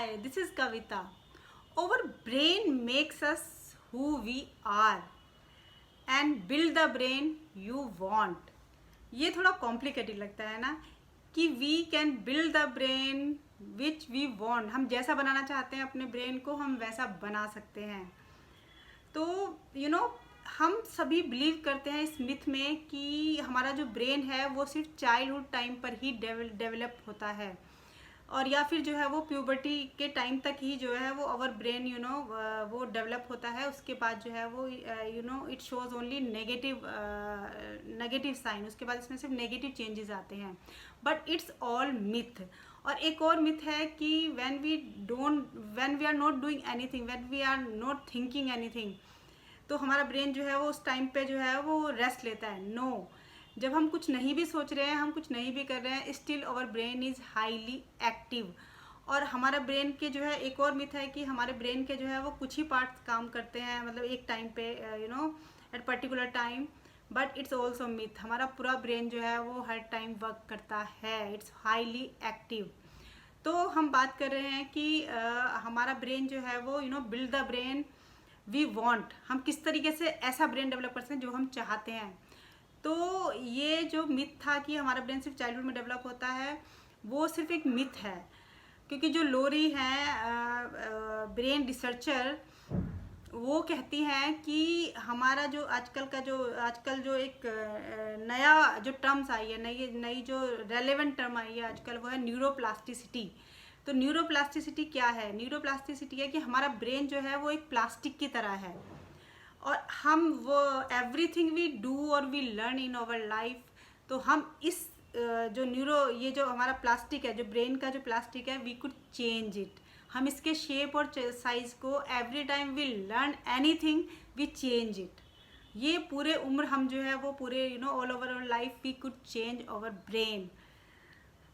Hi, this is Kavita. Our brain makes us who we are and build the brain you want. ये थोड़ा complicated लगता है ना कि we can build the brain which we want. हम जैसा बनाना चाहते हैं अपने ब्रेन को हम वैसा बना सकते हैं. तो हम सभी बिलीव करते हैं इस मिथ में कि हमारा जो ब्रेन है वो सिर्फ चाइल्डहुड टाइम पर ही डेवलप होता है और या फिर जो है वो प्यूबर्टी के टाइम तक ही जो है वो आवर ब्रेन वो डेवलप होता है. उसके बाद जो है वो it shows only negative sign. उसके बाद इसमें सिर्फ नेगेटिव चेंजेस आते हैं. But it's all myth. और एक और मिथ है कि when we are not doing anything, when we are not thinking anything, तो हमारा ब्रेन जो है वो उस टाइम पे जो है वो रेस्ट लेता है. नो, जब हम कुछ नहीं भी सोच रहे हैं, हम कुछ नहीं भी कर रहे हैं, still our brain is highly active. और हमारा ब्रेन के जो है एक और मिथ है कि हमारे ब्रेन के जो है वो कुछ ही पार्ट्स काम करते हैं, मतलब एक टाइम पे at particular time. But it's also myth. हमारा पूरा ब्रेन जो है वो हर टाइम वर्क करता है. It's highly active. तो हम बात कर रहे हैं कि हमारा ब्रेन जो है वो build the brain we want. हम किस तरीके से ऐसा ब्रेन डेवलप करते हैं जो हम चाहते हैं. तो ये जो मिथ था कि हमारा ब्रेन सिर्फ चाइल्डहुड में डेवलप होता है, वो सिर्फ एक मिथ है. क्योंकि जो लोरी हैं ब्रेन रिसर्चर, वो कहती हैं कि हमारा जो आजकल जो एक नया जो टर्म्स आई है, नई जो रेलेवेंट टर्म आई है आजकल, वो है न्यूरोप्लास्टिसिटी. तो न्यूरोप्लास्टिसिटी क्या है? न्यूरोप्लास्टिसिटी है कि हमारा ब्रेन जो है वो एक प्लास्टिक की तरह है और हम वो एवरीथिंग वी डू और we learn in our life, तो हम इस ये जो हमारा प्लास्टिक है, जो ब्रेन का जो प्लास्टिक है, वी कुड चेंज इट. हम इसके शेप और साइज को every time we learn anything we change it. ये पूरे उम्र हम जो है वो पूरे all over our life we could change our brain.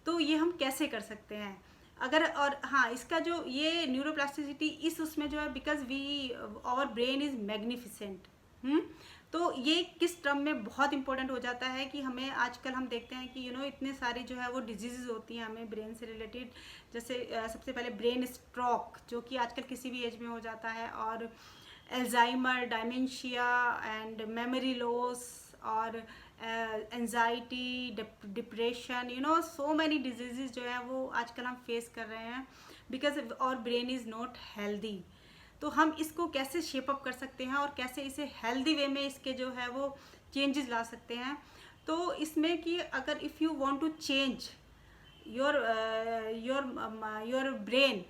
तो ये हम कैसे कर सकते हैं अगर, और हाँ, इसका जो ये न्यूरोप्लास्टिसिटी इस उसमें जो है because we our brain is magnificent. तो ये किस टर्म में बहुत इंपॉर्टेंट हो जाता है कि हमें आजकल हम देखते हैं कि इतने सारे जो है वो डिजीज़ होती हैं हमें ब्रेन से रिलेटेड. जैसे सबसे पहले ब्रेन स्ट्रोक, जो कि आजकल किसी भी एज में हो जाता है, और एल्जाइमर, डायमेंशिया एंड मेमोरी लॉस, और anxiety, depression, so many disease जो है वो आजकल हम फेस कर रहे हैं बिकॉज और ब्रेन इज़ नॉट हेल्दी. तो हम इसको कैसे शेप अप कर सकते हैं और कैसे इसे हेल्दी वे में इसके जो है वो चेंजेस ला सकते हैं. तो इसमें कि अगर if you want to change your brain,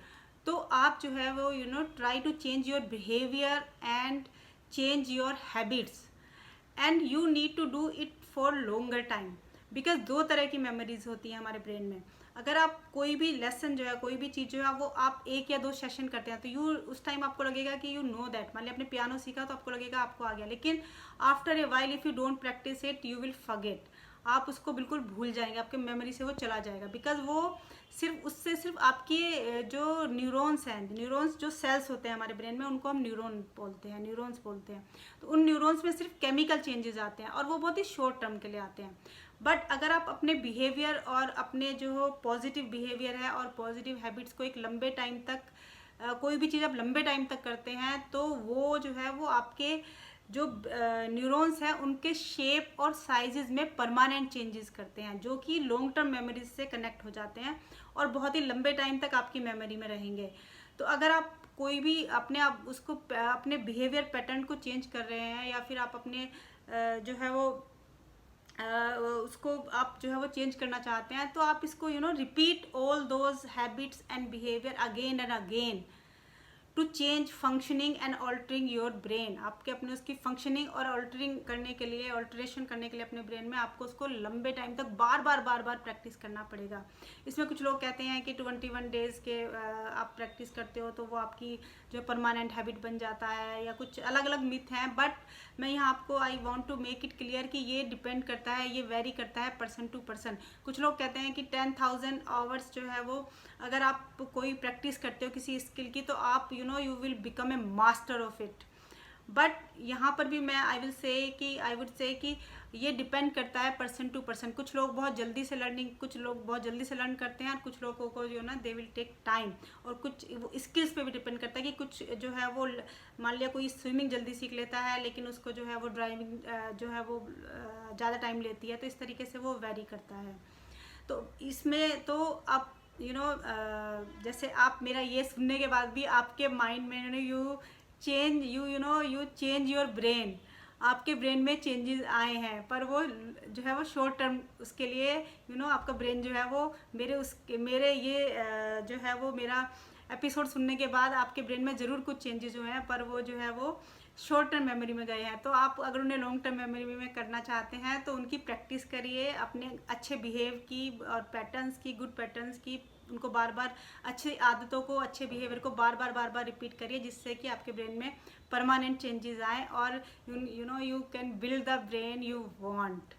तो आप जो है वो try to change your behaviour and change your habits, and you need to do it for longer time. Because दो तरह की मेमोरीज होती हैं हमारे ब्रेन में. अगर आप कोई भी लेसन जो है, कोई भी चीज़ जो है वो आप 1 या 2 सेशन करते हैं, तो उस टाइम आपको लगेगा कि यू नो दैट. मान लिया आपने पियानो सीखा तो आपको लगेगा आपको आ गया, लेकिन after a while if you don't practice it you will forget. आप उसको बिल्कुल भूल जाएंगे, आपके मेमोरी से वो चला जाएगा. बिकॉज वो सिर्फ आपकी जो न्यूरॉन्स जो सेल्स होते हैं हमारे ब्रेन में, उनको हम न्यूरॉन्स बोलते हैं. तो उन न्यूरॉन्स में सिर्फ केमिकल चेंजेस आते हैं और वो बहुत ही शॉर्ट टर्म के लिए आते हैं. बट अगर आप अपने बिहेवियर और अपने जो पॉजिटिव बिहेवियर है और पॉजिटिव हैबिट्स को एक लंबे टाइम तक, कोई भी चीज़ आप लंबे टाइम तक करते हैं, तो वो जो है वो आपके जो न्यूरॉन्स हैं उनके शेप और साइजेस में परमानेंट चेंजेस करते हैं, जो कि लॉन्ग टर्म मेमोरीज से कनेक्ट हो जाते हैं और बहुत ही लंबे टाइम तक आपकी मेमोरी में रहेंगे. तो अगर आप कोई भी अपने बिहेवियर पैटर्न को चेंज कर रहे हैं, या फिर आप अपने जो है वो उसको आप जो है वो चेंज करना चाहते हैं, तो आप इसको repeat all those habits and behaviour again and again to change functioning and altering your brain. आपके अपने उसकी फंक्शनिंग और ऑल्टरेशन करने के लिए अपने ब्रेन में आपको उसको लंबे टाइम तक बार बार प्रैक्टिस करना पड़ेगा. इसमें कुछ लोग कहते हैं कि 21 डेज़ के आप प्रैक्टिस करते हो तो वो आपकी जो परमानेंट हैबिट बन जाता है, या कुछ अलग अलग मिथ हैं. बट मैं यहाँ आपको I want to make it clear कि ये डिपेंड करता है, ये वेरी करता है पर्सन टू पर्सन. कुछ लोग कहते हैं कि 10,000 आवर्स जो है वो अगर आप कोई प्रैक्टिस करते हो किसी स्किल की, तो आप you will become a master of it. But यहाँ पर भी मैं आई वुड से कि ये डिपेंड करता है पर्सन टू पर्सन। कुछ लोग बहुत जल्दी से लर्न करते हैं, और कुछ लोगों को जो ना दे विल टेक टाइम। और कुछ वो स्किल्स पे भी डिपेंड करता है कि कुछ जो है वो मान लिया कोई स्विमिंग जल्दी सीख लेता है, लेकिन उसको जो है वो ड्राइविंग जो है वो ज़्यादा टाइम लेती है, तो इस तरीके से वो वेरी करता है। तो इसमें तो आप जैसे आप मेरा ये सुनने के बाद भी आपके माइंड में यू चेंज योर ब्रेन, आपके ब्रेन में चेंजेस आए हैं, पर वो जो है वो शॉर्ट टर्म उसके लिए आपका ब्रेन जो है वो मेरे ये जो है वो मेरा एपिसोड सुनने के बाद आपके ब्रेन में ज़रूर कुछ चेंजेस हुए हैं, पर वो जो है वो शॉर्ट टर्म मेमोरी में गए हैं। तो आप अगर उन्हें लॉन्ग टर्म मेमोरी में करना चाहते हैं तो उनकी प्रैक्टिस करिए, अपने अच्छे बिहेव की और पैटर्न्स की, गुड पैटर्न्स की, उनको बार बार अच्छी आदतों को, अच्छे बिहेवियर को बार बार रिपीट करिए, जिससे कि आपके ब्रेन में परमानेंट चेंजेस आए और you can build the brain you want.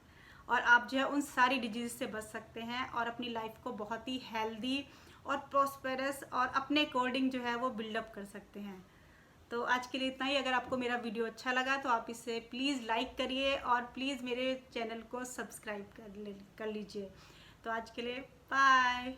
और आप जो है उन सारी डिजीज से बच सकते हैं और अपनी लाइफ को बहुत ही हेल्दी और प्रॉस्पेरस और अपने अकॉर्डिंग जो है वो बिल्डअप कर सकते हैं। तो आज के लिए इतना ही। अगर आपको मेरा वीडियो अच्छा लगा तो आप इसे प्लीज़ लाइक करिए और प्लीज़ मेरे चैनल को सब्सक्राइब कर लीजिए। तो आज के लिए बाय।